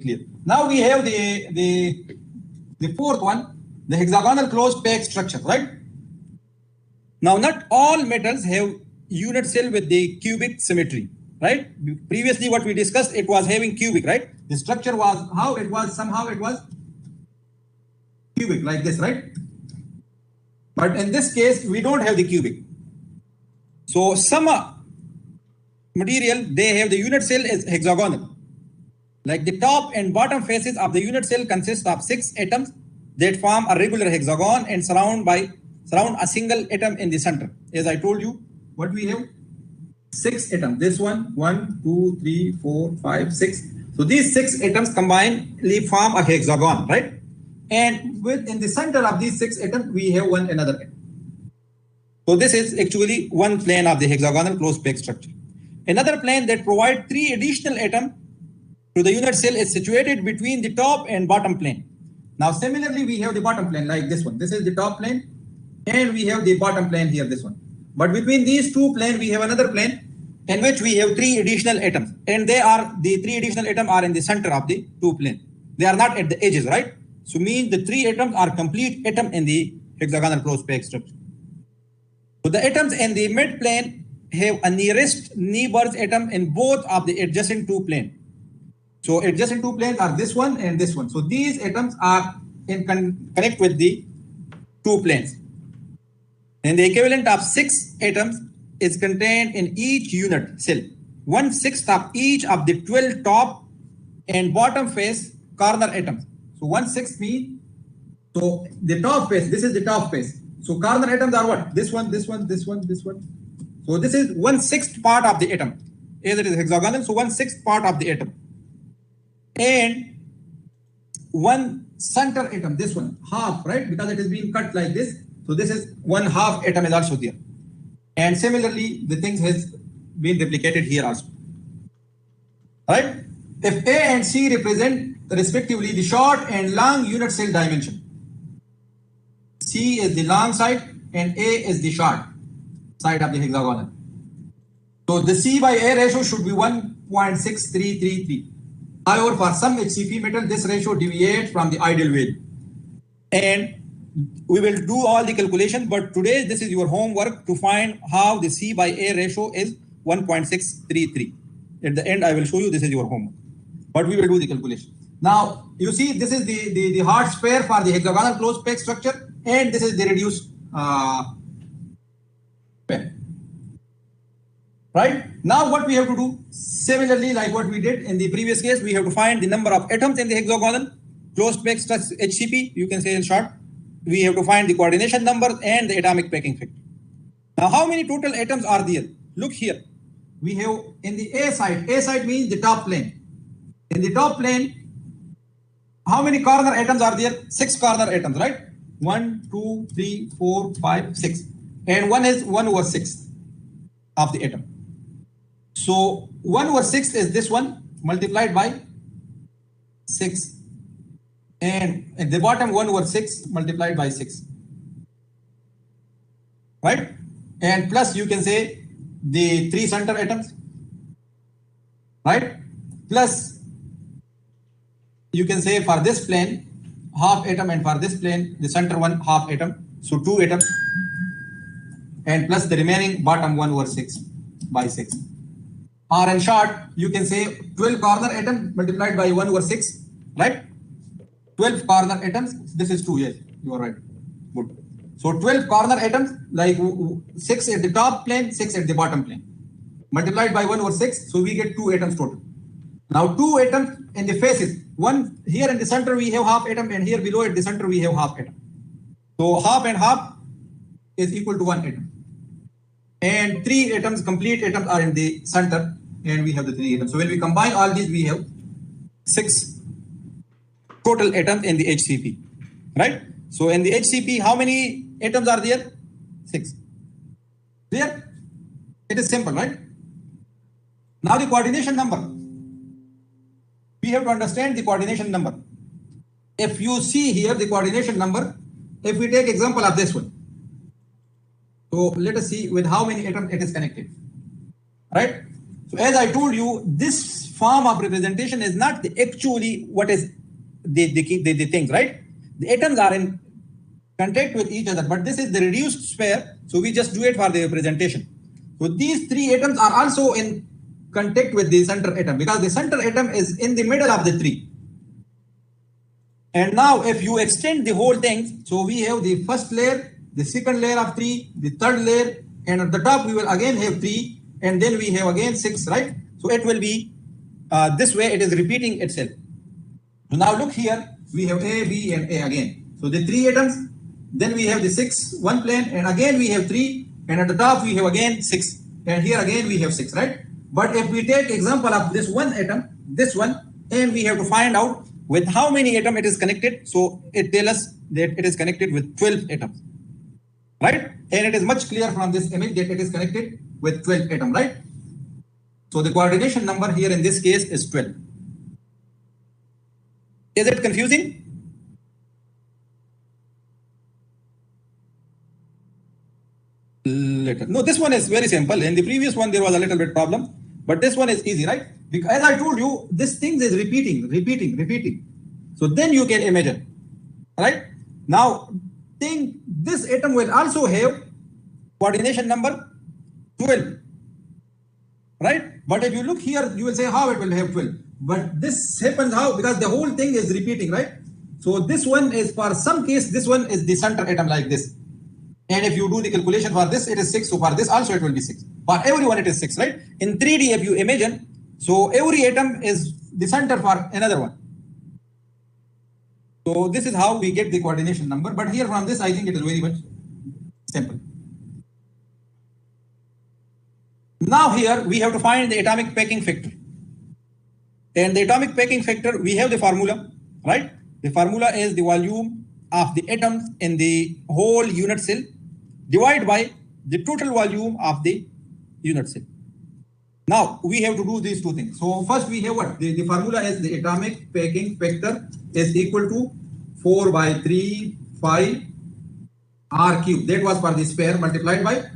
clear. Now we have the fourth one, the hexagonal closed pack structure, right? Now, not all metals have unit cell with the cubic symmetry, right? Previously, what we discussed, it was having cubic, right? The structure was how it was, somehow it was cubic like this, right? But in this case, we don't have the cubic. So some material, they have the unit cell is hexagonal. Like the top and bottom faces of the unit cell consist of 6 atoms that form a regular hexagon and surround a single atom in the center. As I told you, what we have? 6 atoms. This one, 1, 2, 3, 4, 5, 6. So these 6 atoms combinedly form a hexagon, right? And in the center of these 6 atoms, we have one another atom. So this is actually one plane of the hexagonal closed pack structure. Another plane that provides 3 additional atoms to the unit cell is situated between the top and bottom plane. Now, similarly, we have the bottom plane like this one. This is the top plane, and we have the bottom plane here, this one. But between these two planes, we have another plane in which we have 3 additional atoms. And the 3 additional atoms are in the center of the 2 planes. They are not at the edges, right? So means the 3 atoms are complete atom in the hexagonal closed pack structure. So the atoms in the mid plane have a nearest neighbors atom in both of the adjacent 2 planes. So adjacent 2 planes are this one and this one. So these atoms are connect with the 2 planes. And the equivalent of 6 atoms is contained in each unit cell. 1/6 of each of the 12 top and bottom face corner atoms. So 1/6 means, so the top face, this is the top face. So corner atoms are what? This one, this one, this one, this one. So this is 1/6 part of the atom. As it is hexagonal, so 1/6 part of the atom. And one center atom, this one, half, right? Because it is being cut like this. So this is 1/2 atom is also there. And similarly, the things has been replicated here also. Right? If A and C represent respectively the short and long unit cell dimension, C is the long side and A is the short side of the hexagonal. So the C by A ratio should be 1.6333. However, for some HCP metal, this ratio deviates from the ideal value. And we will do all the calculation, but today this is your homework to find how the C by A ratio is 1.633. At the end, I will show you this is your homework, but we will do the calculation. Now, you see, this is the hard sphere for the hexagonal closed pack structure, and this is the reduced pair. Right? Now, what we have to do, similarly like what we did in the previous case, we have to find the number of atoms in the hexagonal closed pack structure, HCP, you can say in short. We have to find the coordination number and the atomic packing factor. Now, how many total atoms are there? Look here. We have in the A side means the top plane. In the top plane, how many corner atoms are there? 6 corner atoms, right? 1, 2, 3, 4, 5, 6. And one is 1/6 of the atom. So 1/6 is this one multiplied by 6. And at the bottom 1/6 multiplied by 6. Right? And plus you can say the 3 center atoms. Right? Plus you can say for this plane half atom, and for this plane the center one half atom. So 2 atoms. And plus the remaining bottom 1/6 by 6. Or in short, you can say 12 corner atoms multiplied by 1/6. Right? 12 corner atoms, this is 2, yes, you are right. Good. So 12 corner atoms, like 6 at the top plane, 6 at the bottom plane. Multiplied by 1/6, so we get 2 atoms total. Now 2 atoms in the faces. One here in the center we have half atom, and here below at the center we have half atom. So half and half is equal to 1 atom. And 3 atoms, complete atoms are in the center, and we have the 3 atoms. So when we combine all these, we have 6 total atoms in the HCP, right? So in the HCP, how many atoms are there? 6. Clear? It is simple, right? Now the coordination number. We have to understand the coordination number. If you see here the coordination number, if we take example of this one. So let us see with how many atoms it is connected, right? So as I told you, this form of representation is not actually what is the things, right? The atoms are in contact with each other, but this is the reduced sphere, so we just do it for the representation. So these three atoms are also in contact with the center atom because the center atom is in the middle of the three. And now if you extend the whole thing, so we have the first layer, the second layer of three, the third layer, and at the top we will again have three, and then we have again six, right? So it will be this way, it is repeating itself. So now look here, we have A, B, and A again. So the three atoms, then we have the six, one plane, and again we have three, and at the top we have again six, and here again we have six, right? But if we take example of this one atom, this one, and we have to find out with how many atoms it is connected. So it tells us that it is connected with 12 atoms, right? And it is much clearer from this image that it is connected with 12 atoms, right? So the coordination number here in this case is 12. Is it confusing? No, this one is very simple. In the previous one, there was a little bit problem, but this one is easy, right? Because as I told you, this thing is repeating. So then you can imagine, right? Now, think this atom will also have coordination number 12, right? But if you look here, you will say how it will have 12. But this happens how? Because the whole thing is repeating, right? So this one is, for some case, this one is the center atom like this. And if you do the calculation for this, it is 6. So for this also it will be 6. For everyone it is 6, right? In 3D, if you imagine, so every atom is the center for another one. So this is how we get the coordination number. But here from this, I think it is very much simple. Now here we have to find the atomic packing factor. And the atomic packing factor, we have the formula, right? The formula is the volume of the atoms in the whole unit cell divided by the total volume of the unit cell. Now we have to do these two things. So first we have what? The formula is the atomic packing factor is equal to 4 by 3 pi r cube. That was for the sphere multiplied by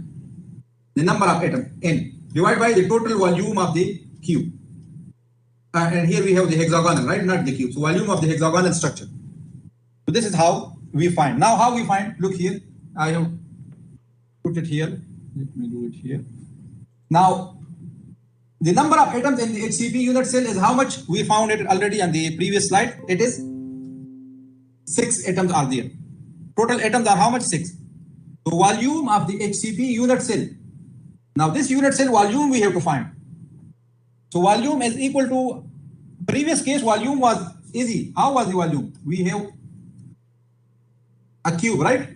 the number of atoms n divided by the total volume of the cube. And here we have the hexagonal, right? Not the cube. So volume of the hexagonal structure. So this is how we find. Now how we find? Look here. I have put it here. Let me do it here. Now the number of atoms in the HCP unit cell is how much? We found it already on the previous slide. It is 6 atoms are there. Total atoms are how much? 6. So volume of the HCP unit cell. Now this unit cell volume we have to find. So volume is equal to, previous case volume was easy. How was the volume? We have a cube, right?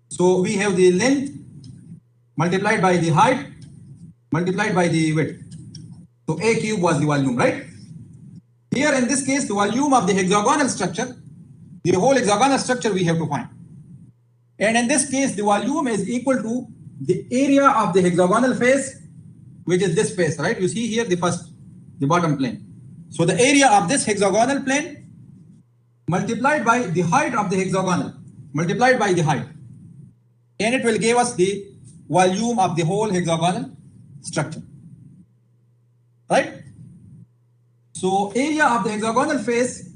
So we have the length multiplied by the height multiplied by the width. So A cube was the volume, right? Here in this case, the volume of the hexagonal structure, the whole hexagonal structure we have to find. And in this case, the volume is equal to the area of the hexagonal face, which is this face, right? You see here the bottom plane. So the area of this hexagonal plane multiplied by the height of the hexagonal, multiplied by the height. And it will give us the volume of the whole hexagonal structure, right? So area of the hexagonal face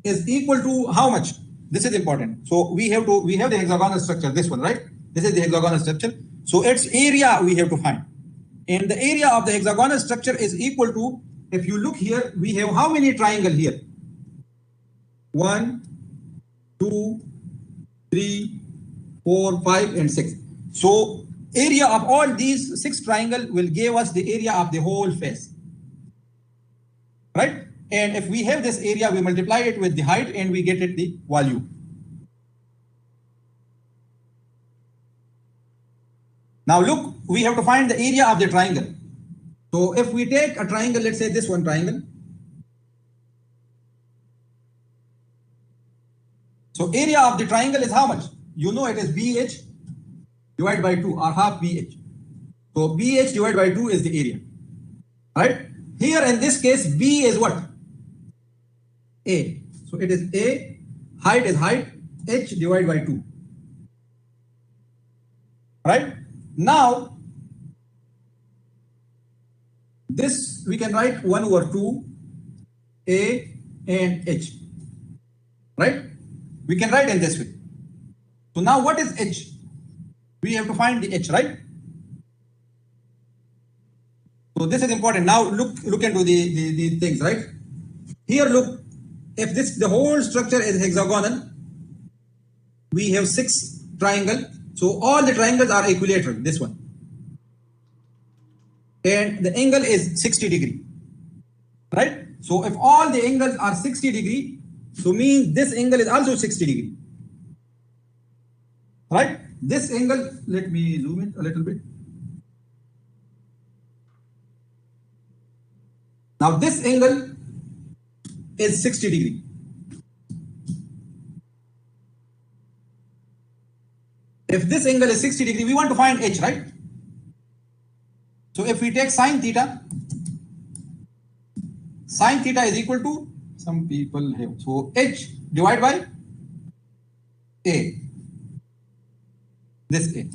is equal to how much? This is important. So we have the hexagonal structure, this one, right? This is the hexagonal structure. So its area we have to find. And the area of the hexagonal structure is equal to, if you look here, we have how many triangles here? 1, 2, 3, 4, 5, and 6. So area of all these 6 triangles will give us the area of the whole face, right? And if we have this area, we multiply it with the height and we get it the volume. Now look, we have to find the area of the triangle. So if we take a triangle, let's say this one triangle. So area of the triangle is how much? You know it is BH divided by 2 or half BH. So BH divided by 2 is the area, right? Here in this case, B is what? A. So it is A, height is height, H divided by 2, right? Now, This we can write 1 over 2 A and H, right? We can write in this way. So now what is H? We have to find the H, right? So this is important. Now look into the things, right? Here look, if the whole structure is hexagonal, we have 6 triangles. So all the triangles are equilateral, this one. And the angle is 60 degree, right? So if all the angles are 60 degree, so means this angle is also 60 degree, right? This angle, let me zoom in a little bit. Now this angle is 60 degree. If this angle is 60 degree, we want to find H, right? So if we take sine theta is equal to, some people have, so H divided by A, this A,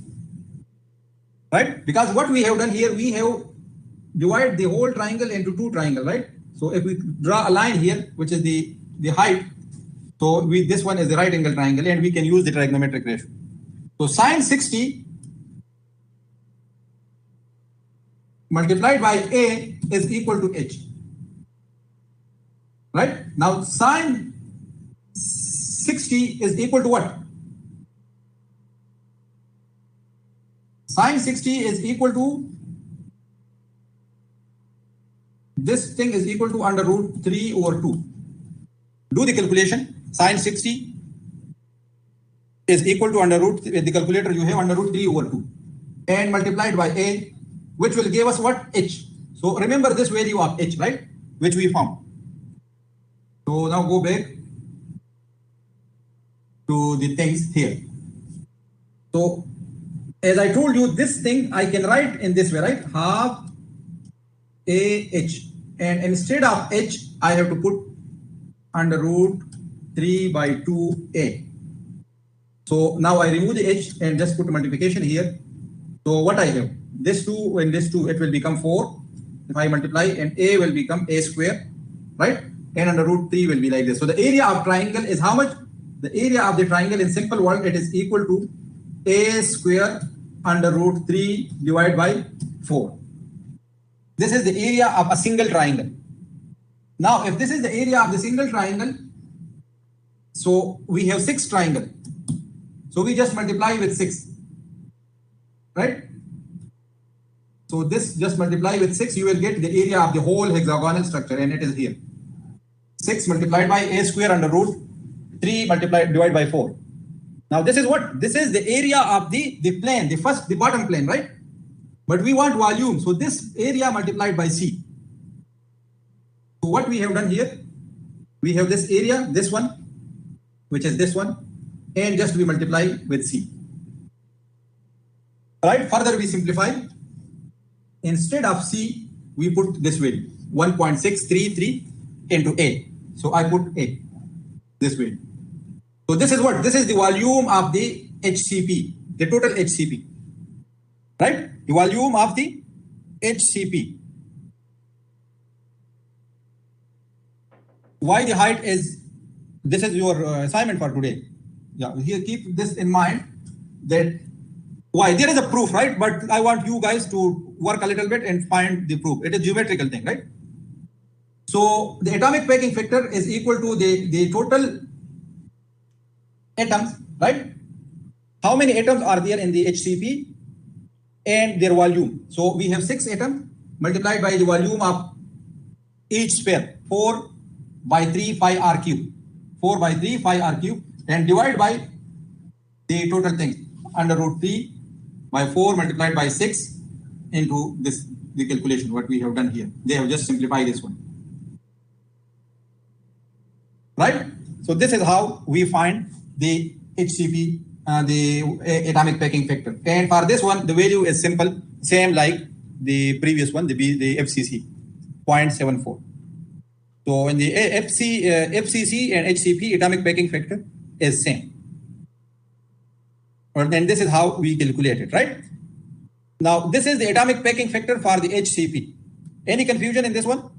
right? Because what we have done here, we have divided the whole triangle into 2 triangles, right? So if we draw a line here, which is the height, so this one is the right angle triangle, and we can use the trigonometric ratio. So sine 60 multiplied by A is equal to H, right? Now sine 60 is equal to what? Sine 60 is equal to, this thing is equal to under root 3 over 2. Do the calculation. Sine 60 is equal to under root, with the calculator you have under root 3 over 2, and multiplied by A, which will give us what? H. So remember this value of H, right? Which we found. So now go back to the things here. So as I told you, this thing I can write in this way, right? Half AH, and instead of H, I have to put under root 3 by 2A. So now I remove the H and just put multiplication here. So what I have, this 2 and this 2, it will become 4. If I multiply, and A will become A square, right? And under root 3 will be like this. So the area of triangle is how much? The area of the triangle in simple word, it is equal to A square under root 3 divided by 4. This is the area of a single triangle. Now, if this is the area of the single triangle, so we have 6 triangles. So we just multiply with 6, right? So this just multiply with 6, you will get the area of the whole hexagonal structure, and it is here. 6 multiplied by A square under root 3 divided by 4. Now this is what? This is the area of the plane, the bottom plane, right? But we want volume. So this area multiplied by C. So what we have done here, we have this area, this one, which is this one, and just we multiply with C. Right? Further we simplify. Instead of C, we put this value, 1.633 into A. So I put A, this value. So this is what? This is the volume of the HCP, the total HCP. Right? The volume of the HCP. Why the height is, this is your assignment for today. Yeah, here keep this in mind, that why there is a proof, right? But I want you guys to work a little bit and find the proof. It is geometrical thing, right? So the atomic packing factor is equal to the total atoms, right? How many atoms are there in the HCP and their volume? So we have 6 atoms multiplied by the volume of each sphere, 4 by 3 pi r cube, 4 by 3 pi r cube, and divide by the total thing under root 3 by 4 multiplied by 6 into this, the calculation what we have done here. They have just simplified this one, right? So this is how we find the HCP, the atomic packing factor. And for this one, the value is simple, same like the previous one, the FCC, 0.74. So in the FCC and HCP, atomic packing factor is same. And this is how we calculate it, right? Now, this is the atomic packing factor for the HCP. Any confusion in this one?